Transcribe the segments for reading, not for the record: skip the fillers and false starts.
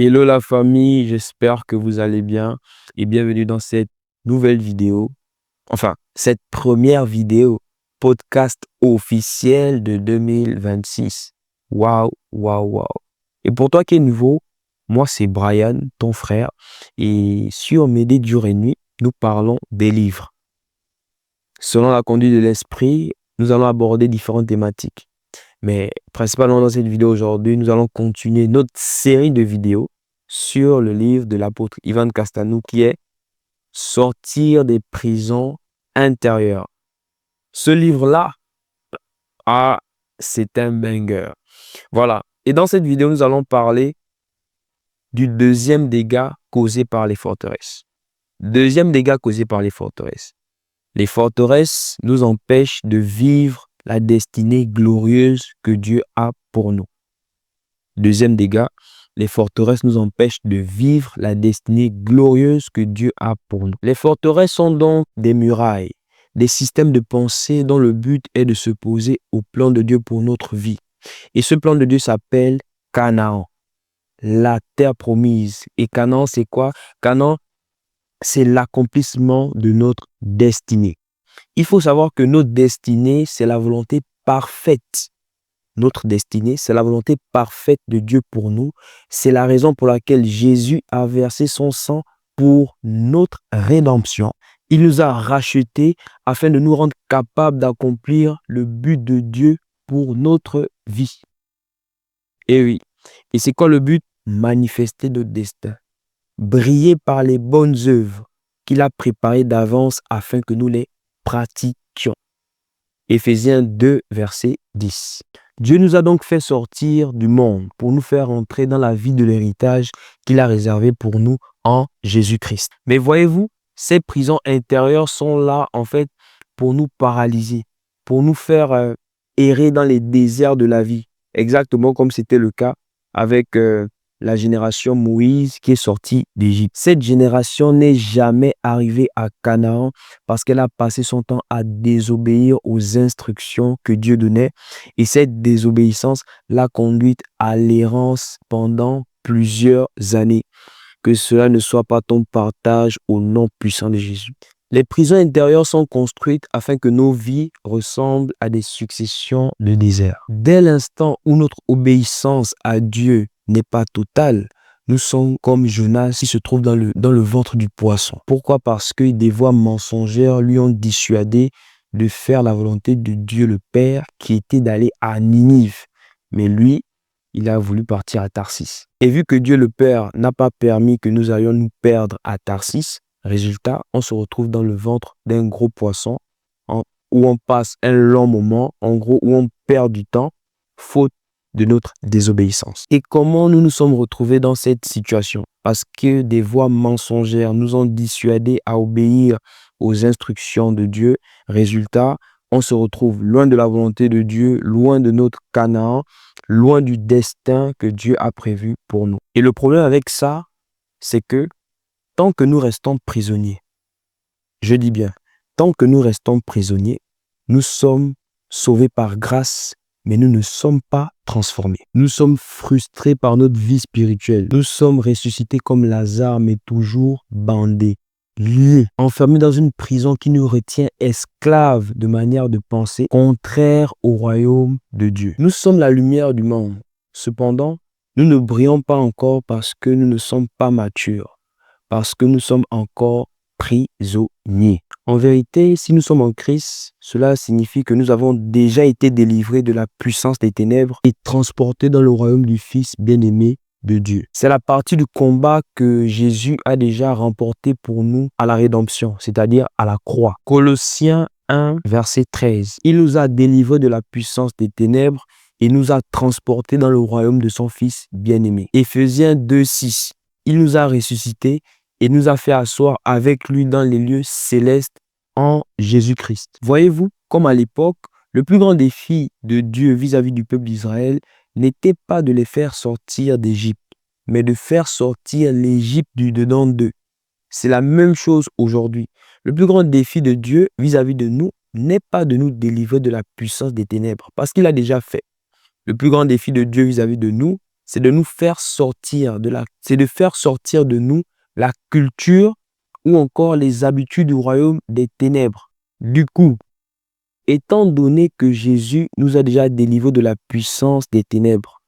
Hello la famille, j'espère que vous allez bien et bienvenue dans cette nouvelle vidéo, enfin cette première vidéo podcast officielle de 2026. Waouh, waouh, waouh. Et pour toi qui es nouveau, moi c'est Brian, ton frère, et sur M'aider jour et nuit, nous parlons des livres. Selon la conduite de l'esprit, nous allons aborder différentes thématiques. Mais principalement dans cette vidéo aujourd'hui, nous allons continuer notre série de vidéos sur le livre de l'apôtre Ivan Castanou qui est Sortir des prisons intérieures. Ce livre-là, c'est un banger. Voilà. Et dans cette vidéo, nous allons parler du deuxième dégât causé par les forteresses. Deuxième dégât causé par les forteresses. Les forteresses nous empêchent de vivre la destinée glorieuse que Dieu a pour nous. Deuxième dégât, les forteresses nous empêchent de vivre la destinée glorieuse que Dieu a pour nous. Les forteresses sont donc des murailles, des systèmes de pensée dont le but est de se poser au plan de Dieu pour notre vie. Et ce plan de Dieu s'appelle Canaan, la terre promise. Et Canaan, c'est quoi? Canaan, c'est l'accomplissement de notre destinée. Il faut savoir que notre destinée, c'est la volonté parfaite. Notre destinée, c'est la volonté parfaite de Dieu pour nous. C'est la raison pour laquelle Jésus a versé son sang pour notre rédemption. Il nous a rachetés afin de nous rendre capables d'accomplir le but de Dieu pour notre vie. Et oui, et c'est quoi le but? Manifester notre destin. Briller par les bonnes œuvres qu'il a préparées d'avance afin que nous les pratiquions. Éphésiens 2, verset 10. Dieu nous a donc fait sortir du monde pour nous faire entrer dans la vie de l'héritage qu'il a réservé pour nous en Jésus-Christ. Mais voyez-vous, ces prisons intérieures sont là en fait pour nous paralyser, pour nous faire errer dans les déserts de la vie. Exactement comme c'était le cas avec la génération Moïse qui est sortie d'Égypte. Cette génération n'est jamais arrivée à Canaan parce qu'elle a passé son temps à désobéir aux instructions que Dieu donnait. Et cette désobéissance l'a conduite à l'errance pendant plusieurs années. Que cela ne soit pas ton partage au nom puissant de Jésus. Les prisons intérieures sont construites afin que nos vies ressemblent à des successions de déserts. Dès l'instant où notre obéissance à Dieu n'est pas totale, nous sommes comme Jonas qui se trouve dans le ventre du poisson. Pourquoi? Parce que des voix mensongères lui ont dissuadé de faire la volonté de Dieu le Père qui était d'aller à Ninive. Mais lui, il a voulu partir à Tarsis. Et vu que Dieu le Père n'a pas permis que nous allions nous perdre à Tarsis, résultat, on se retrouve dans le ventre d'un gros poisson où on passe un long moment, en gros, où on perd du temps, faute de notre désobéissance. Et comment nous nous sommes retrouvés dans cette situation? Parce que des voix mensongères nous ont dissuadés à obéir aux instructions de Dieu. Résultat, on se retrouve loin de la volonté de Dieu, loin de notre Canaan, loin du destin que Dieu a prévu pour nous. Et le problème avec ça, c'est que tant que nous restons prisonniers, je dis bien, tant que nous restons prisonniers, nous sommes sauvés par grâce, mais nous ne sommes pas transformés. Nous sommes frustrés par notre vie spirituelle. Nous sommes ressuscités comme Lazare, mais toujours bandés, liés, enfermés dans une prison qui nous retient esclaves de manière de penser contraire au royaume de Dieu. Nous sommes la lumière du monde. Cependant, nous ne brillons pas encore parce que nous ne sommes pas matures, parce que nous sommes encore prisonniers. En vérité, si nous sommes en Christ, cela signifie que nous avons déjà été délivrés de la puissance des ténèbres et transportés dans le royaume du Fils bien-aimé de Dieu. C'est la partie du combat que Jésus a déjà remporté pour nous à la rédemption, c'est-à-dire à la croix. Colossiens 1, verset 13. Il nous a délivrés de la puissance des ténèbres et nous a transportés dans le royaume de son Fils bien-aimé. Éphésiens 2, 6. Il nous a ressuscités et nous a fait asseoir avec lui dans les lieux célestes en Jésus-Christ. Voyez-vous, comme à l'époque, le plus grand défi de Dieu vis-à-vis du peuple d'Israël n'était pas de les faire sortir d'Égypte, mais de faire sortir l'Égypte du dedans d'eux. C'est la même chose aujourd'hui. Le plus grand défi de Dieu vis-à-vis de nous n'est pas de nous délivrer de la puissance des ténèbres, parce qu'il a déjà fait. Le plus grand défi de Dieu vis-à-vis de nous, c'est de nous faire sortir c'est de faire sortir de nous la culture ou encore les habitudes du royaume des ténèbres. Du coup, étant donné que Jésus nous a déjà délivrés de la puissance des ténèbres,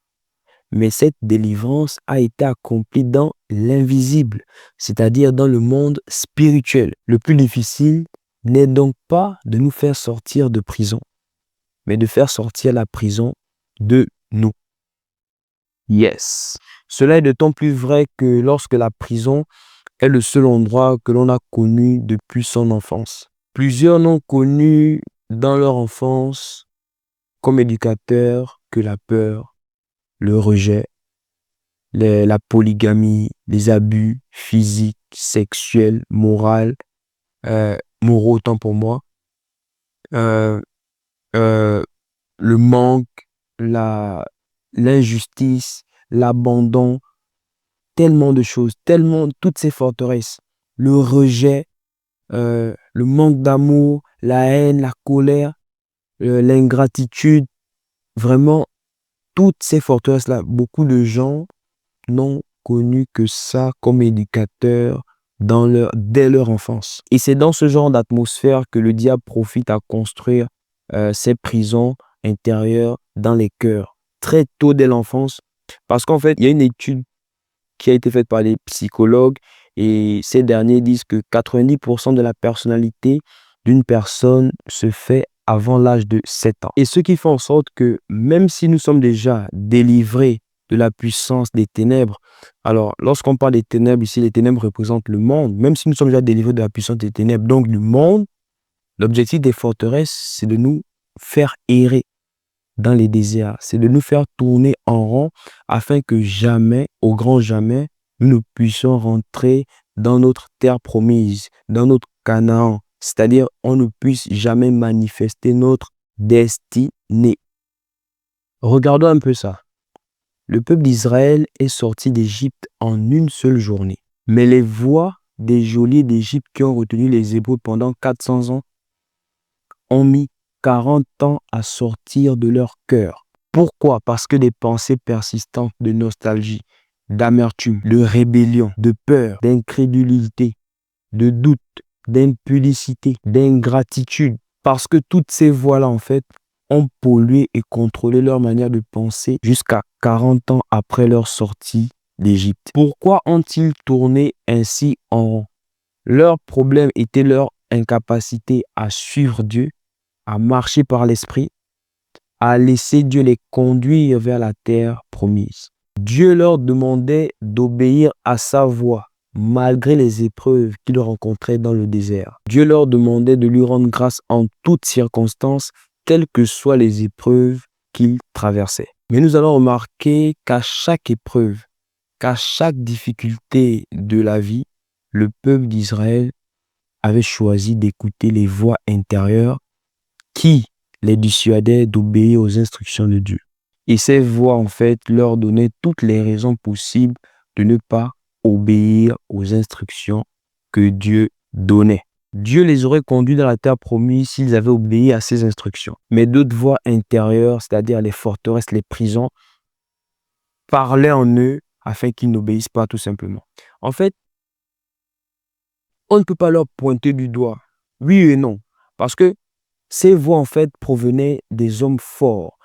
mais cette délivrance a été accomplie dans l'invisible, c'est-à-dire dans le monde spirituel. Le plus difficile n'est donc pas de nous faire sortir de prison, mais de faire sortir la prison de nous. Yes. Cela est d'autant plus vrai que lorsque la prison est le seul endroit que l'on a connu depuis son enfance. Plusieurs n'ont connu dans leur enfance comme éducateur que la peur, le rejet, la polygamie, les abus physiques, sexuels, moraux autant pour moi, euh, euh, le manque, l'injustice, l'abandon, tellement de choses, tellement toutes ces forteresses, le rejet, le manque d'amour, la haine, la colère, l'ingratitude, vraiment toutes ces forteresses-là, beaucoup de gens n'ont connu que ça comme éducateur dès leur enfance. Et c'est dans ce genre d'atmosphère que le diable profite à construire ses prisons intérieures dans les cœurs, très tôt dès l'enfance. Parce qu'en fait, il y a une étude qui a été faite par les psychologues et ces derniers disent que 90% de la personnalité d'une personne se fait avant l'âge de 7 ans. Et ce qui fait en sorte que même si nous sommes déjà délivrés de la puissance des ténèbres, alors lorsqu'on parle des ténèbres ici, les ténèbres représentent le monde, même si nous sommes déjà délivrés de la puissance des ténèbres, donc du monde, l'objectif des forteresses, c'est de nous faire errer dans les déserts, c'est de nous faire tourner en rond afin que jamais, au grand jamais, nous ne puissions rentrer dans notre terre promise, dans notre Canaan, c'est-à-dire on ne puisse jamais manifester notre destinée. Regardons un peu ça. Le peuple d'Israël est sorti d'Égypte en une seule journée, mais les voix des geôliers d'Égypte qui ont retenu les Hébreux pendant 400 ans ont mis 40 ans à sortir de leur cœur. Pourquoi? Parce que des pensées persistantes de nostalgie, d'amertume, de rébellion, de peur, d'incrédulité, de doute, d'impudicité, d'ingratitude, parce que toutes ces voix-là, en fait, ont pollué et contrôlé leur manière de penser jusqu'à 40 ans après leur sortie d'Égypte. Pourquoi ont-ils tourné ainsi en rond? Leur problème était leur incapacité à suivre Dieu, à marcher par l'esprit, à laisser Dieu les conduire vers la terre promise. Dieu leur demandait d'obéir à sa voix, malgré les épreuves qu'ils rencontraient dans le désert. Dieu leur demandait de lui rendre grâce en toutes circonstances, quelles que soient les épreuves qu'ils traversaient. Mais nous allons remarquer qu'à chaque épreuve, qu'à chaque difficulté de la vie, le peuple d'Israël avait choisi d'écouter les voix intérieures qui les dissuadaient d'obéir aux instructions de Dieu. Et ces voix, en fait, leur donnaient toutes les raisons possibles de ne pas obéir aux instructions que Dieu donnait. Dieu les aurait conduits dans la terre promise s'ils avaient obéi à ces instructions. Mais d'autres voix intérieures, c'est-à-dire les forteresses, les prisons, parlaient en eux afin qu'ils n'obéissent pas tout simplement. En fait, on ne peut pas leur pointer du doigt. Oui et non. Parce que ces voix, en fait, provenaient des hommes forts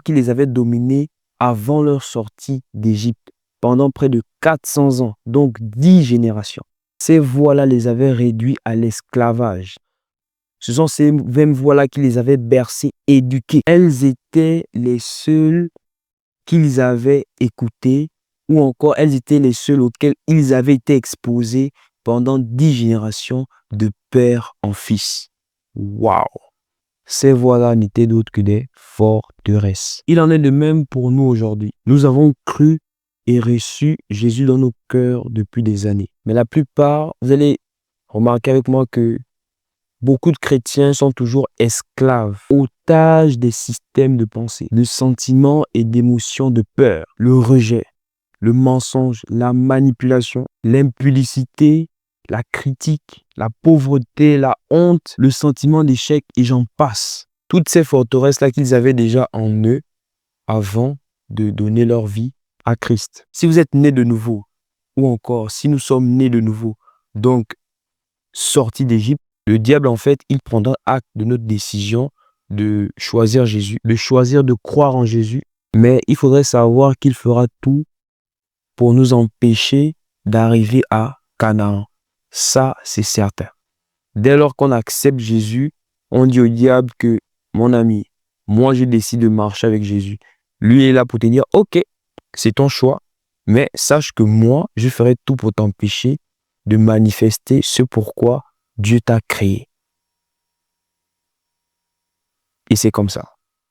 qui les avaient dominés avant leur sortie d'Égypte, pendant près de 400 ans, donc 10 générations. Ces voix-là les avaient réduits à l'esclavage. Ce sont ces mêmes voix-là qui les avaient bercés, éduqués. Elles étaient les seules qu'ils avaient écoutées, ou encore elles étaient les seules auxquelles ils avaient été exposés pendant 10 générations de père en fils. Waouh! Ces voix-là n'étaient d'autres que des forteresses. Il en est de même pour nous aujourd'hui. Nous avons cru et reçu Jésus dans nos cœurs depuis des années. Mais la plupart, vous allez remarquer avec moi que beaucoup de chrétiens sont toujours esclaves, otages des systèmes de pensée, de sentiments et d'émotions de peur, le rejet, le mensonge, la manipulation, l'impudicité, la critique, la pauvreté, la honte, le sentiment d'échec et j'en passe. Toutes ces forteresses-là qu'ils avaient déjà en eux avant de donner leur vie à Christ, si vous êtes né de nouveau, ou encore si nous sommes nés de nouveau, donc sortis d'Égypte, le diable, en fait, il prendra acte de notre décision de choisir Jésus, de choisir de croire en Jésus, mais il faudrait savoir qu'il fera tout pour nous empêcher d'arriver à Canaan. Ça, c'est certain. Dès lors qu'on accepte Jésus, on dit au diable que, mon ami, moi, je décide de marcher avec Jésus. Lui est là pour te dire, ok, c'est ton choix, mais sache que moi, je ferai tout pour t'empêcher de manifester ce pourquoi Dieu t'a créé. Et c'est comme ça.